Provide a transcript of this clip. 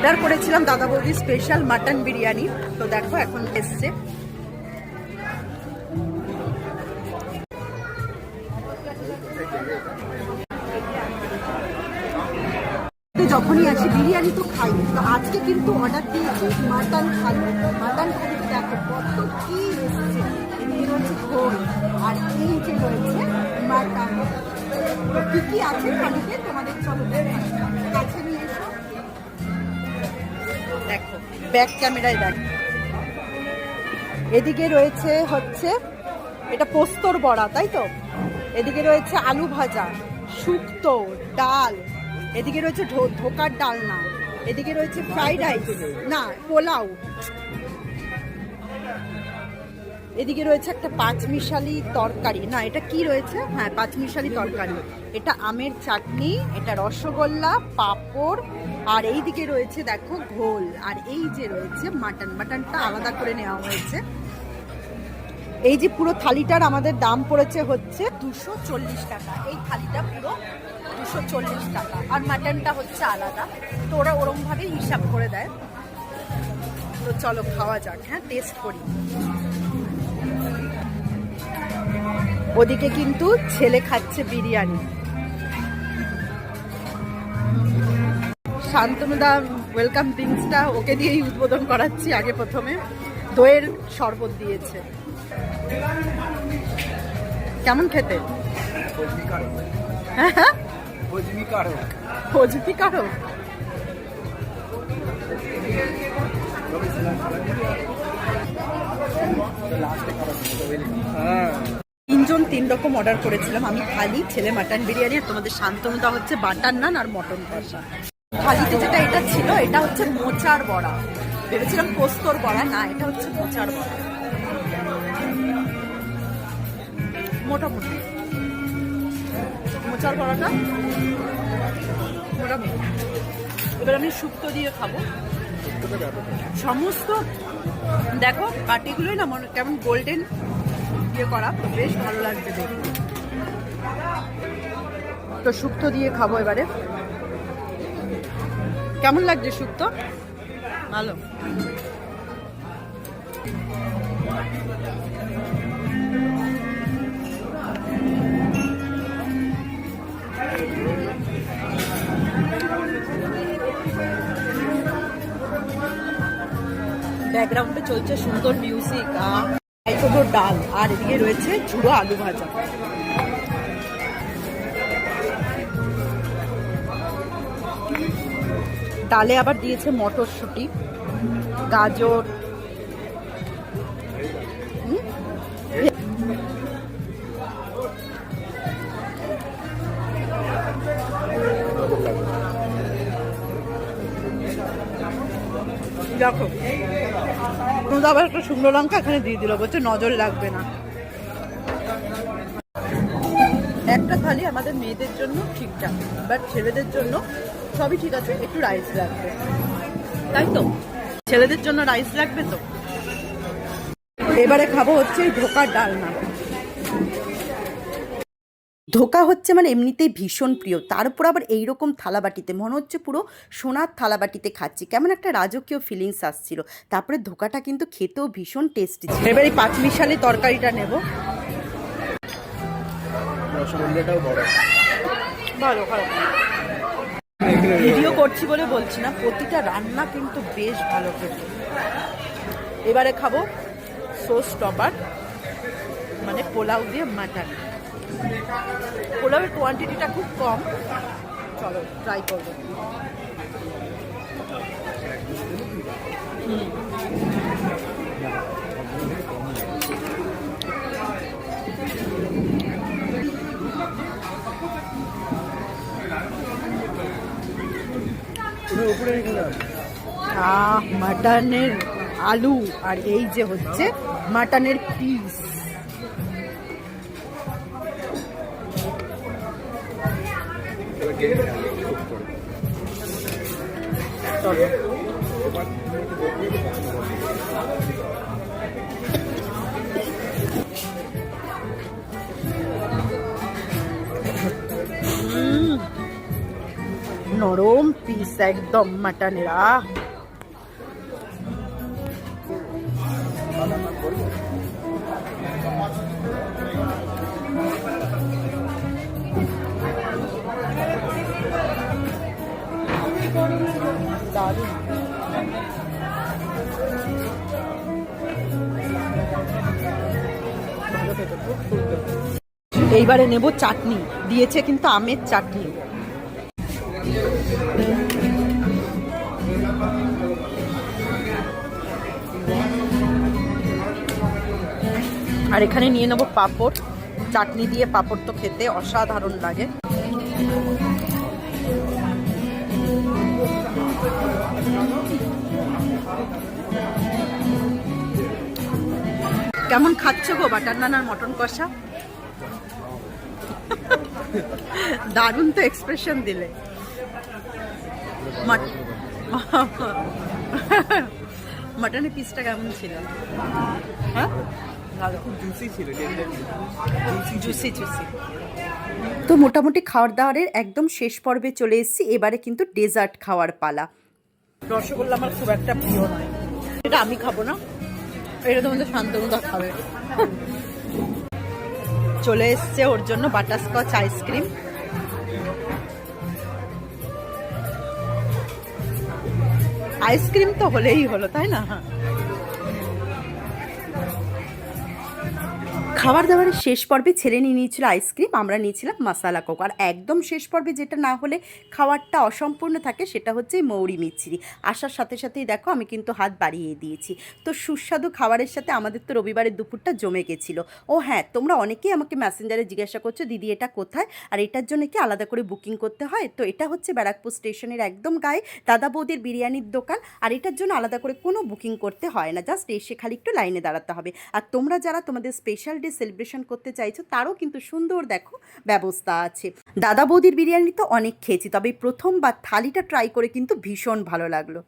Order করেছিলাম দাদা বৌদি স্পেশাল মাটন বিরিয়ানি, তো দেখো এখন এসছে। যখনই আসি বিরিয়ানি তো খাই, তো আজকে কিন্তু অর্ডার দিয়েছি মাটন থালি। মাটন থালিতে দেখো কত কি এসছে, এদিকে রয়েছে ঘোল আর এই যে রয়েছে মাটন। কি কি আছে থালিতে তোমাদের চলো কাছে নিয়ে এসো, দেখো ব্যাক ক্যামেরায় দেখো। এদিকে রয়েছে হচ্ছে এটা পোস্তর বড়া, তাই তো। এদিকে রয়েছে আলু ভাজা, শুক্তো, ডাল। এদিকে রয়েছে ধোকার ডালনা। এদিকে রয়েছে ফ্রাইড রাইস, না পোলাও। এদিকে রয়েছে একটা পাঁচমিশালি তরকারি, না এটা কি রয়েছে, হ্যাঁ পাঁচমিশালি তরকারি। এটা আমের চাটনি, এটা রসগোল্লা, পাঁপড়, আর এইদিকে রয়েছে দেখো ঘোল। আর এই যে রয়েছে মাটন, মাটনটা আলাদা করে নেওয়া হয়েছে। এই যে পুরো থালিটার আমাদের দাম পড়েছে হচ্ছে 240 টাকা। এই থালিটা পুরো 240 টাকা, আর মাটনটা হচ্ছে আলাদা। তো ওরা ওরমভাবে হিসাব করে দেয়। তো চলো খাওয়া যাক, হ্যাঁ টেস্ট করি। ওদিকে কিন্তু ছেলে খাচ্ছে বিরিয়ানি। শান্তনুদা ওয়েলকাম ড্রিঙ্কসটা ওকে দিয়েই উদ্বোধন করাচ্ছি। আগে প্রথমে দইয়ের শরবত দিয়েছে। কেমন খেতে? হ্যাঁ ফজবিকারক। তিনজন তিন রকম অর্ডার করেছিলাম। আমি থালি, ছেলে মাটন বিরিয়ানি, আর তোমাদের শান্তনুদা হচ্ছে বাটার নান আর মটন কষা। থালিতে যেটা এটা ছিল, এটা হচ্ছে মোচার বড়া। ভেবেছিলাম পোস্তর বড়া, না এটা হচ্ছে মোচার বড়া। মোটামুটি মোচার বড়াটা মোটামুটি। এবার আমি শুক্তো দিয়ে খাবো। সমস্ত দেখো কাটিগুলোই না মনে কেমন গোল্ডেন দিয়ে করা, তো বেশ ভালো লাগছে দেখতে। তো শুক্তো দিয়ে খাবো এবারে। কেমন লাগছে শুক্তো? ভালো। ব্যাকগ্রাউন্ডে চলছে সুন্দর মিউজিক, ছোট ডাল, আর এদিকে রয়েছে ঝুড়ো আলু ভাজা। ডালে আবার দিয়েছে মটরশুঁটি, গাজর। দেখো আবার একটা শুকনো লঙ্কা এখানে দিয়ে দিল, বলছে নজর লাগবে না। একটা থালি আমাদের মেয়েদের জন্য ঠিকঠাক, বাট ছেলেদের জন্য সবই ঠিক আছে, একটু রাইস লাগবে, তাই তো ছেলেদের জন্য রাইস লাগবে। তো এবারে খাবো হচ্ছে ধোকার ডালনা। ধোকা হচ্ছে মানে এমনিতেই ভীষণ প্রিয়, তার উপর আবার এইরকম থালাবাটিতে, মনে হচ্ছে পুরো সোনার থালাবাটিতে খাচ্ছি, কেমন একটা রাজকীয় ফিলিংস আসছিল। তারপরে ধোকাটা কিন্তু খেতেও ভীষণ টেস্টি ছিল। এবার এই পাঁচমিশালি তরকারিটা নেব। ভালো ভালো ভিডিও করছি বলে বলছি না, প্রতিটা রান্না কিন্তু বেশ ভালো খেতে। এবারে খাবো সোস টপার, মানে পোলাও দিয়ে মাটন। পোলাওয়ের কোয়ান্টিটিটা খুব কম, চলো ট্রাই করবো। মাটনের আলু, আর এই যে হচ্ছে মাটনের পিস। নরম পিস একদম মাটনের। দারুণ। এইবারে নেব চাটনি, দিয়েছে কিন্তু আমের চাটনি। আর এখানে নিয়ে নেব পাঁপড়, চাটনি দিয়ে পাঁপড় তো খেতে অসাধারণ লাগে। কেমন খাচ্ছ গো বাটার নান আর মটন কষা? দারুণ তো এক্সপ্রেশন দিলে। মাটনের পিসটা কেমন ছিল? হ্যাঁ, জুসি জুসি। তো মোটামুটি খাওয়ার দাওয়ারের একদম শেষ পর্বে চলে এসেছি। এবারে কিন্তু ডেজার্ট খাওয়ার পালা। রসগোল্লা আমার খুব একটা প্রিয় নয়, এটা আমি খাবো না, এটা তোমাদের শান্তনুদা খাবে। চলে এসছে ওর জন্য বাটারস্কচ আইসক্রিম। আইসক্রিম তো হলেই হলো, তাই না? খাবার দাবারের শেষ পর্বে ছেলে নিয়ে নিয়েছিল আইসক্রিম, আমরা নিয়েছিলাম মশালা কোক। আর একদম শেষ পর্বে যেটা না হলে খাবারটা অসম্পূর্ণ থাকে সেটা হচ্ছে মৌরি মিচ্ছিরি। আসার সাথে সাথেই দেখো আমি কিন্তু হাত বাড়িয়ে দিয়েছি। তো সুস্বাদু খাবারের সাথে আমাদের তো রবিবারের দুপুরটা জমে গেছিলো। ও হ্যাঁ, তোমরা অনেকেই আমাকে মেসেঞ্জারে জিজ্ঞাসা করছো দিদি এটা কোথায়, আর এটার জন্য কি আলাদা করে বুকিং করতে হয়? তো এটা হচ্ছে ব্যারাকপুর স্টেশনের একদম গায়ে দাদা বৌদির বিরিয়ানির দোকান। আর এটার জন্য আলাদা করে কোনো বুকিং করতে হয় না, জাস্ট এসে খালি একটু লাইনে দাঁড়াতে হবে। আর তোমরা যারা তোমাদের স্পেশাল ডে সেলিব্রেশন করতে চাইছো তারও কিন্তু সুন্দর দেখো ব্যবস্থা আছে। দাদা বৌদির বিরিয়ানি তো অনেক খেয়েছি, তবে প্রথমবার থালিটা ট্রাই করে কিন্তু ভীষণ ভালো লাগলো।